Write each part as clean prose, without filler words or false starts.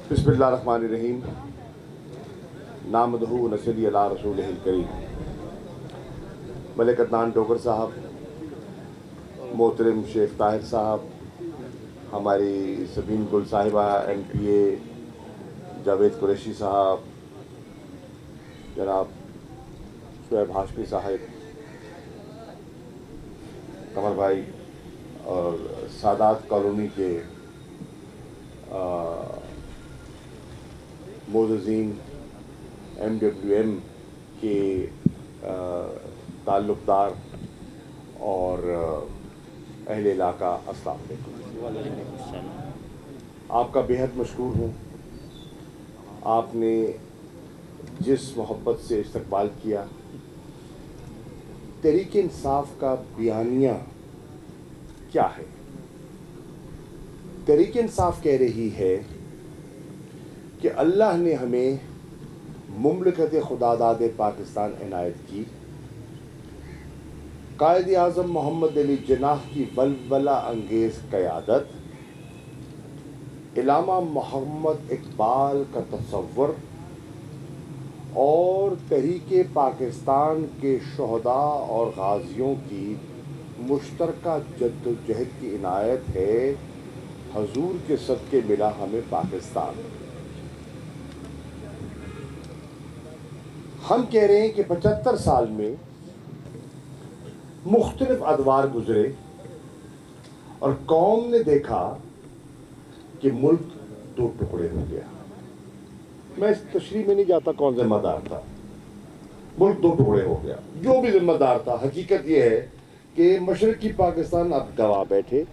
بسم اللہ الرحمن الرحیم نامدہ و نصلی علی رسول کریم. ملک عدنان ڈوگر صاحب، محترم شیخ طاہر صاحب، ہماری سبین گل صاحبہ MPA، جاوید قریشی صاحب، جناب شعیب ہاشمی صاحب، قمر بھائی، اور سادات کالونی کے معززین، MWM کے تعلق دار اور اہل علاقہ، السلام علیکم. آپ کا بے حد مشکور ہوں. آپ نے جس محبت سے استقبال کیا. تحریک انصاف کا بیانیہ کیا ہے؟ تحریک انصاف کہہ رہی ہے کہ اللہ نے ہمیں مملکت خداداد پاکستان عنایت کی. قائد اعظم محمد علی جناح کی ولولہ انگیز قیادت، علامہ محمد اقبال کا تصور اور تحریک پاکستان کے شہداء اور غازیوں کی مشترکہ جد و جہد کی عنایت ہے. حضور کے صدقے ملا ہمیں پاکستان. ہم کہہ رہے ہیں کہ 75 سال میں مختلف ادوار گزرے اور قوم نے دیکھا کہ ملک دو ٹکڑے ہو گیا. میں اس تشریح میں نہیں جاتا کون ذمہ دار تھا. ملک دو ٹکڑے ہو گیا. جو بھی ذمہ دار تھا، حقیقت یہ ہے کہ مشرقی پاکستان اب گواہ بیٹھے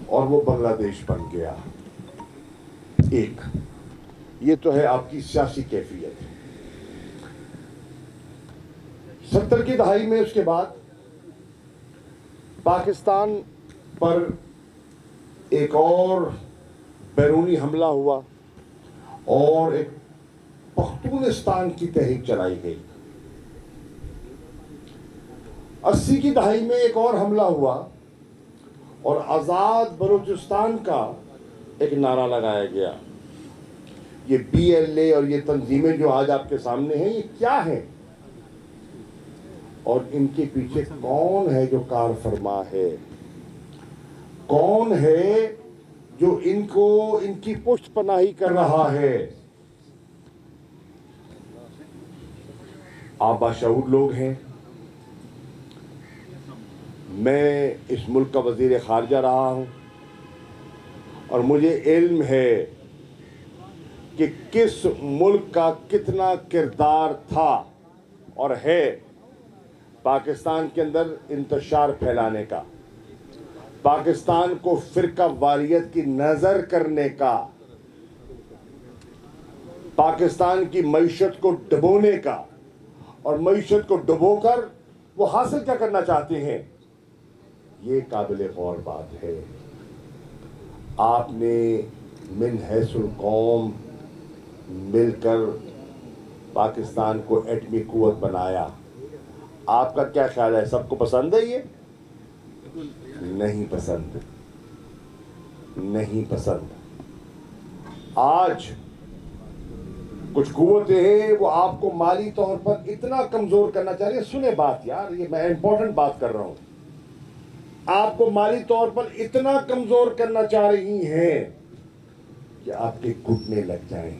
اور وہ بنگلہ دیش بن گیا. ایک یہ تو ہے آپ کی سیاسی کیفیت. 70 کی دہائی میں اس کے بعد پاکستان پر ایک اور بیرونی حملہ ہوا اور ایک پختونستان کی تحریک چلائی گئی. 80 کی دہائی میں ایک اور حملہ ہوا اور آزاد بلوچستان کا ایک نعرہ لگایا گیا. یہ BLA اور یہ تنظیمیں جو آج آپ کے سامنے ہیں، یہ کیا ہیں اور ان کے پیچھے کون ہے جو کار فرما ہے؟ کون ہے جو ان کی پشت پناہی کر رہا ہے؟ آپ باشعور لوگ ہیں. میں اس ملک کا وزیر خارجہ رہا ہوں اور مجھے علم ہے کہ کس ملک کا کتنا کردار تھا اور ہے پاکستان کے اندر انتشار پھیلانے کا، پاکستان کو فرقہ واریت کی نظر کرنے کا، پاکستان کی معیشت کو ڈبونے کا، اور معیشت کو ڈبو کر وہ حاصل کیا کرنا چاہتے ہیں. یہ قابل غور بات ہے. آپ نے من حیث القوم مل کر پاکستان کو ایٹمی قوت بنایا. آپ کا کیا خیال ہے؟ سب کو پسند ہے؟ یہ نہیں پسند، نہیں پسند. آج کچھ قوتیں ہیں وہ آپ کو مالی طور پر اتنا کمزور کرنا چاہ رہی ہیں. سنیں بات یار، یہ میں امپورٹنٹ بات کر رہا ہوں. آپ کو مالی طور پر اتنا کمزور کرنا چاہ رہی ہیں کہ آپ کے گھٹنے لگ جائیں.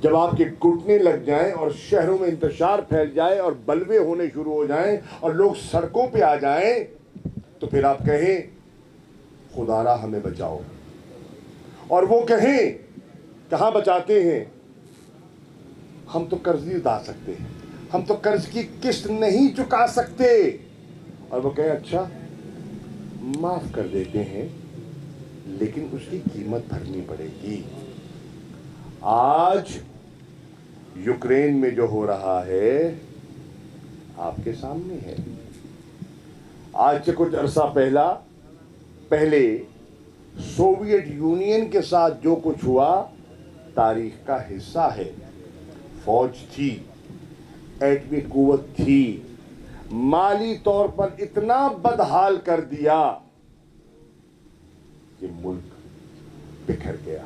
جب آپ کے گھٹنے لگ جائیں اور شہروں میں انتشار پھیل جائے اور بلوے ہونے شروع ہو جائیں اور لوگ سڑکوں پہ آ جائیں تو پھر آپ کہیں خدا را ہمیں بچاؤ. اور وہ کہیں کہاں بچاتے ہیں؟ ہم تو قرض نہیں ادا سکتے، ہم تو قرض کی قسط نہیں چکا سکتے. اور وہ کہیں اچھا معاف کر دیتے ہیں لیکن اس کی قیمت بھرنی پڑے گی. آج یوکرین میں جو ہو رہا ہے آپ کے سامنے ہے. آج سے کچھ عرصہ پہلے سوویت یونین کے ساتھ جو کچھ ہوا تاریخ کا حصہ ہے. فوج تھی، ایٹمی قوت تھی، مالی طور پر اتنا بدحال کر دیا کہ ملک بکھر گیا.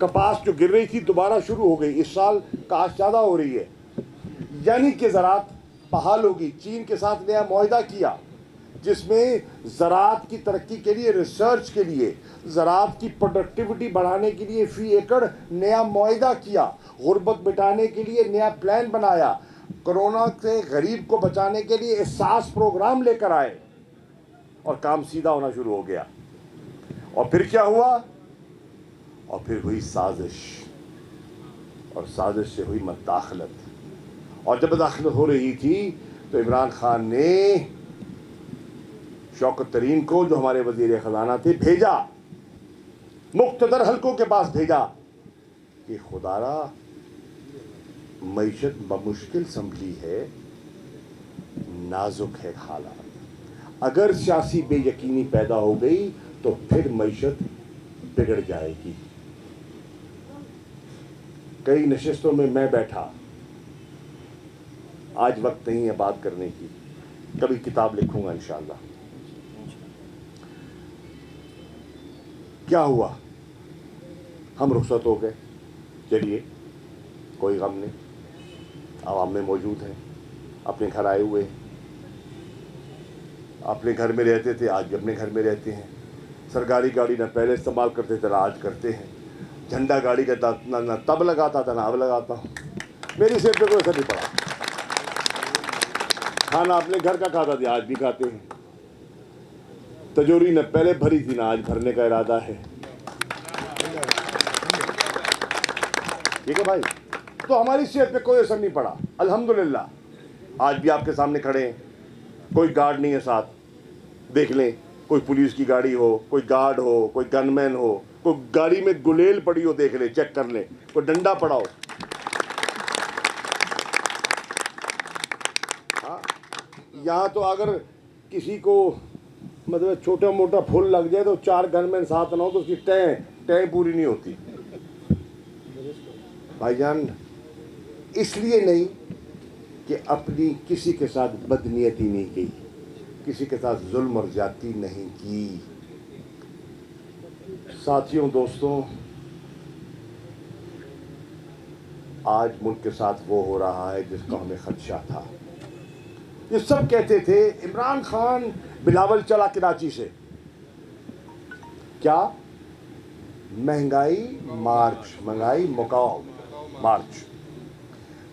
کپاس جو گر رہی تھی دوبارہ شروع ہو گئی, اس سال کاشت زیادہ ہو رہی ہے, یعنی کہ زراعت بحال ہوگی. چین کے ساتھ نیا معاہدہ کیا جس میں زراعت کی ترقی کے لیے, ریسرچ کے لیے, زراعت کی پروڈکٹیوٹی بڑھانے کے لیے فی ایکڑ نیا معاہدہ کیا, غربت مٹانے کے لیے نیا پلان بنایا, کرونا سے غریب کو بچانے کے لیے احساس پروگرام لے کر آئے, اور کام سیدھا ہونا شروع ہو گیا. اور پھر کیا ہوا؟ اور پھر ہوئی سازش, اور سازش سے ہوئی مداخلت. اور جب مداخلت ہو رہی تھی تو عمران خان نے شوکت ترین کو, جو ہمارے وزیر خزانہ تھے, بھیجا, مقتدر حلقوں کے پاس بھیجا کہ خدارا معیشت بمشکل سنبھلی ہے, نازک ہے حالات, اگر سیاسی بے یقینی پیدا ہو گئی تو پھر معیشت بگڑ جائے گی. کئی نشستوں میں میں بیٹھا, آج وقت نہیں ہے بات کرنے کی, کبھی کتاب لکھوں گا انشاءاللہ. کیا ہوا؟ ہم رخصت ہو گئے, چلیے کوئی غم نہیں, عوام میں موجود ہیں, اپنے گھر آئے ہوئے ہیں, اپنے گھر میں رہتے تھے, آج بھی اپنے گھر میں رہتے ہیں. سرکاری گاڑی نہ پہلے استعمال کرتے تھے نہ آج کرتے ہیں, جھنڈا گاڑی کا نہ تب لگاتا تھا نہ اب لگاتا ہوں. میری صحت پہ کوئی اثر نہیں پڑا, کھانا اپنے گھر کا کھاتا تھا, آج بھی کھاتے ہیں. تجوری نہ پہلے بھری تھی نہ آج بھرنے کا ارادہ ہے. ٹھیک ہے بھائی, تو ہماری صحت پہ کوئی اثر نہیں پڑا الحمدللہ. آج بھی آپ کے سامنے کھڑے ہیں, کوئی گارڈ نہیں ہے ساتھ, دیکھ لیں, کوئی پولیس کی گاڑی ہو, کوئی گارڈ ہو, کوئی گن مین ہو, کوئی گاڑی میں گلیل پڑی ہو, دیکھ لیں, چیک کر لیں, کوئی ڈنڈا پڑا ہو. ہاں, یہاں تو اگر کسی کو مطلب چھوٹا موٹا پھول لگ جائے تو 4 گن مین ساتھ نہ ہو تو اس کی ٹیں پوری نہیں ہوتی. بھائی جان, اس لیے نہیں کہ اپنی کسی کے ساتھ بدنیتی نہیں کی, کسی کے ساتھ ظلم اور زیادتی نہیں کی. ساتھیوں, دوستوں, آج ملک کے ساتھ وہ ہو رہا ہے جس کا ہمیں خدشہ تھا. یہ سب کہتے تھے عمران خان بلاول چلا کراچی سے, کیا مہنگائی مارچ, مہنگائی مکاؤ مارچ.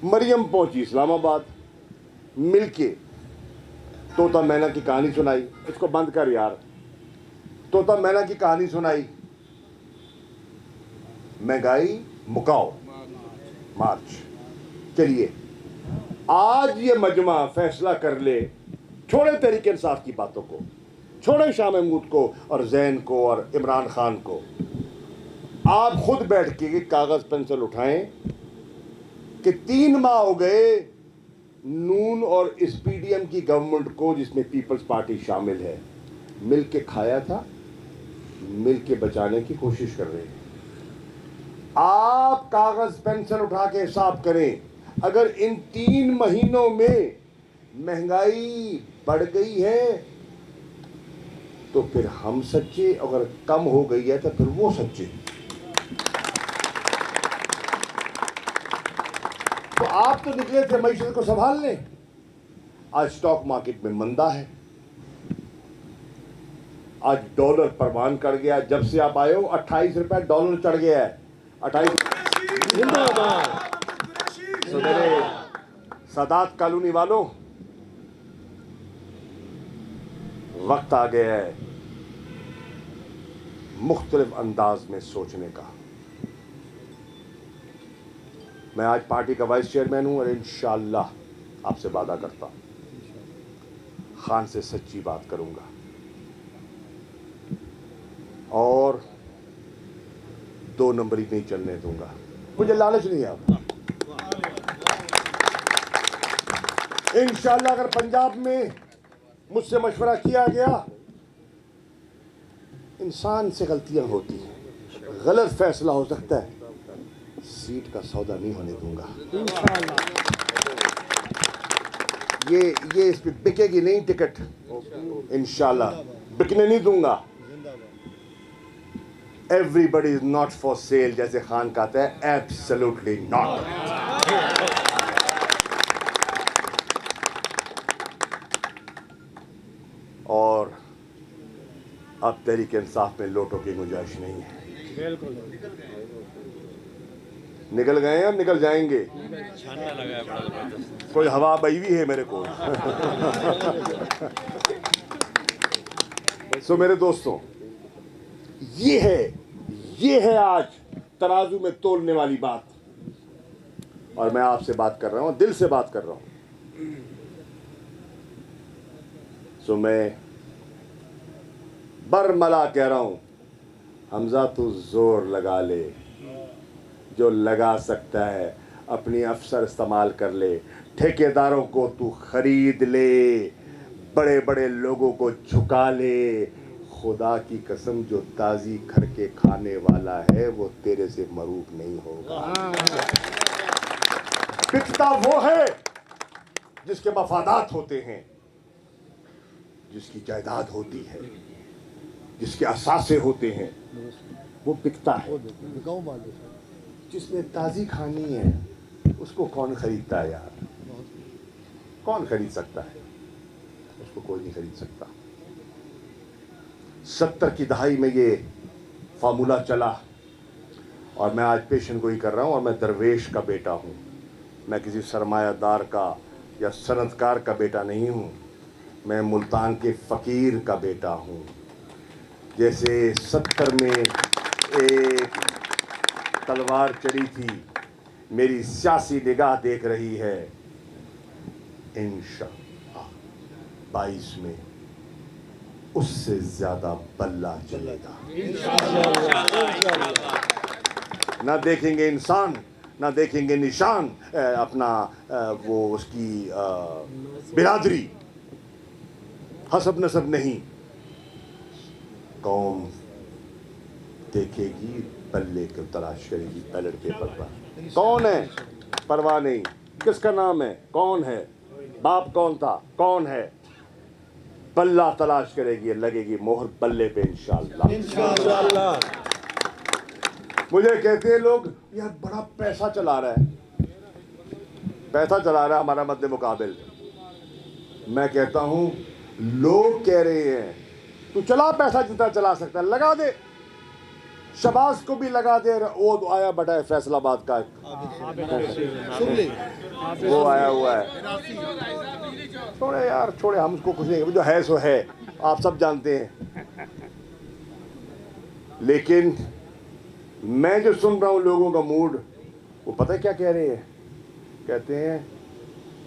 مریم پہنچی اسلام آباد, مل کے طوطا مینا کی کہانی سنائی. اس کو بند کر یار, طوطا مینا کی کہانی سنائی, مہنگائی مکاؤ مارچ. چلیے آج یہ مجمع فیصلہ کر لے, چھوڑے تحریک انصاف کی باتوں کو, چھوڑے شاہ محمود کو اور زین کو اور عمران خان کو. آپ خود بیٹھ کے کاغذ پینسل اٹھائیں کہ 3 ماہ ہو گئے نون اور اس پی ڈی ایم کی گورنمنٹ کو, جس میں پیپلز پارٹی شامل ہے, مل کے کھایا تھا, مل کے بچانے کی کوشش کر رہے ہیں. آپ کاغذ پینسل اٹھا کے حساب کریں, اگر ان 3 مہینوں میں مہنگائی بڑھ گئی ہے تو پھر ہم سچے, اگر کم ہو گئی ہے تو پھر وہ سچے. تو آپ تو نکلے تھے معیشت کو سنبھال لیں. آج اسٹاک مارکیٹ میں مندہ ہے, آج ڈالر پروان کر گیا. جب سے آپ آئے ہو 28 روپے ڈالر چڑھ گیا ہے. 28. میرے سادات کالونی والوں, وقت آ گیا ہے مختلف انداز میں سوچنے کا. میں آج پارٹی کا وائس چیئرمین ہوں اور انشاءاللہ آپ سے وعدہ کرتا ہوں خان سے سچی بات کروں گا اور 2 نمبری نہیں چلنے دوں گا. مجھے لالچ نہیں ہے. آپ انشاءاللہ اگر پنجاب میں مجھ سے مشورہ کیا گیا, انسان سے غلطیاں ہوتی ہیں, غلط فیصلہ ہو سکتا ہے, سیٹ کا سودا نہیں ہونے دوں گا. یہ اس پہ بکے گی نہیں ٹکٹ, انشاءاللہ بکنے نہیں دوں گا. everybody is not for sale, جیسے خان کہتا ہے absolutely not. اور اب تحریک انصاف میں لوٹوں کی گنجائش نہیں ہے. نکل گئے ہیں، اب نکل جائیں گے. کوئی ہوا بئی ہوئی ہے میرے کو. سو میرے دوستوں، یہ ہے آج ترازو میں تولنے والی بات. اور میں آپ سے بات کر رہا ہوں، دل سے بات کر رہا ہوں. سو میں برملا کہہ رہا ہوں، حمزہ تو زور لگا لے، جو لگا سکتا ہے اپنی افسر استعمال کر لے. ٹھیکیداروں کو تو خرید لے، بڑے بڑے لوگوں کو جھکا لے. خدا کی قسم جو تازی کھر کے کھانے والا ہے وہ تیرے سے مروب نہیں ہوگا. بکتا وہ ہے جس کے مفادات ہوتے ہیں، جس کی جائیداد ہوتی ہے، جس کے اثاثے ہوتے ہیں، وہ بکتا ہے. جس نے تازی کھانی ہے اس کو کون خریدتا ہے یار؟ کون خرید سکتا ہے؟ اس کو کوئی نہیں خرید سکتا. 70 کی دہائی میں یہ فارمولہ چلا، اور میں آج پیشن گوئی کر رہا ہوں. اور میں درویش کا بیٹا ہوں، میں کسی سرمایہ دار کا یا صنعت کار کا بیٹا نہیں ہوں. میں ملتان کے فقیر کا بیٹا ہوں. جیسے 70 میں ایک تلوار چڑھی تھی، میری سیاسی نگاہ دیکھ رہی ہے. انشاءاللہ 22 میں اس سے زیادہ بلہ چلے گا. نہ دیکھیں گے انسان، نہ دیکھیں گے نشان اپنا وہ اس کی برادری، حسب نسب نہیں. قوم دیکھے گی، بلے کو تلاش کرے گی بیلٹ پیپر پر. کون ہے؟ پرواہ نہیں. کس کا نام ہے؟ کون ہے؟ باپ کون تھا؟ کون ہے؟ بلہ تلاش کرے گی، لگے گی مہر بلے پہ انشاءاللہ. مجھے کہتے ہیں لوگ یار بڑا پیسہ چلا رہا ہے، پیسہ چلا رہا ہے ہمارا مد مقابل. میں کہتا ہوں لوگ کہہ رہے ہیں تو چلا پیسہ جتنا چلا سکتا ہے، لگا دے. شباز کو بھی لگا دے. وہ آیا بٹا ہے فیصل آباد کا، وہ آیا ہوا ہے. چھوڑے یار، چھوڑے، ہم اس کو کچھ نہیں، جو ہے سو ہے، آپ سب جانتے ہیں. لیکن میں جو سن رہا ہوں لوگوں کا موڈ، وہ پتہ ہے کیا کہہ رہے ہیں؟ کہتے ہیں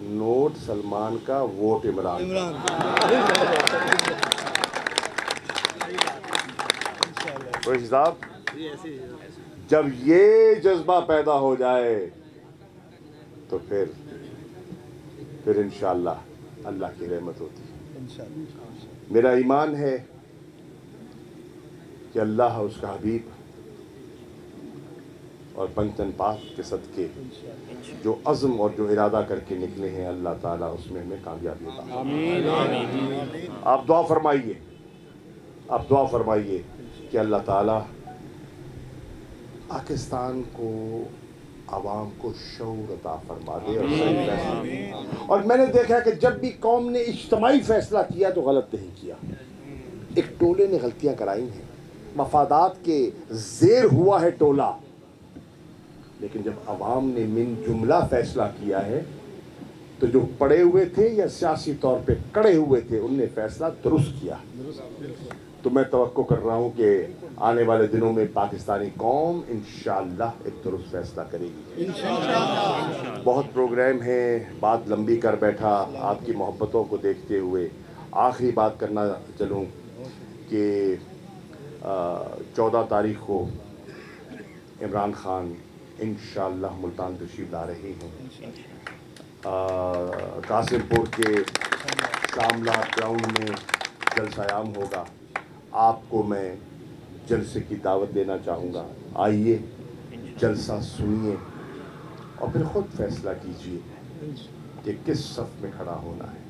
نوٹ سلمان کا، ووٹ عمران قریشی صاحب. جب یہ جذبہ پیدا ہو جائے تو پھر انشاءاللہ اللہ کی رحمت ہوتی ہے. میرا ایمان ہے کہ اللہ اس کا حبیب اور پنجتن پاک کے صدقے جو عزم اور جو ارادہ کر کے نکلے ہیں، اللہ تعالیٰ اس میں ہمیں کامیابی عطا. آپ دعا فرمائیے، آپ دعا فرمائیے کہ اللہ تعالیٰ پاکستان کو، عوام کو شعور عطا فرما دے اور صحیح فیصلہ. اور میں نے دیکھا کہ جب بھی قوم نے اجتماعی فیصلہ کیا تو غلط نہیں کیا. ایک ٹولے نے غلطیاں کرائی ہیں، مفادات کے زیر ہوا ہے ٹولہ، لیکن جب عوام نے من جملہ فیصلہ کیا ہے تو جو پڑے ہوئے تھے یا سیاسی طور پہ کڑے ہوئے تھے ان نے فیصلہ درست کیا. تو میں توقع کر رہا ہوں کہ آنے والے دنوں میں پاکستانی قوم انشاءاللہ ایک درست فیصلہ کرے گی. بہت پروگرام ہیں، بات لمبی کر بیٹھا. آپ کی محبتوں کو دیکھتے ہوئے آخری بات کرنا چلوں کہ 14 تاریخ کو عمران خان انشاءاللہ ملتان تشریف لا رہے ہیں. قاسم پور کے شاملہ گراؤنڈ میں جلسہ عام ہوگا. آپ کو میں جلسے کی دعوت دینا چاہوں گا. آئیے، جلسہ سنیے اور پھر خود فیصلہ کیجیے کہ کس صف میں کھڑا ہونا ہے.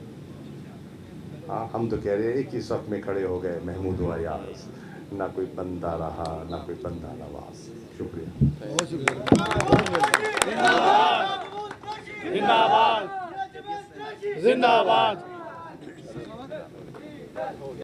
ہم تو کہہ رہے ہیں کہ صف میں کھڑے ہو گئے محمود و ایاز، نہ کوئی بندہ رہا نہ کوئی بندہ نواز. شکریہ. زندہ باد.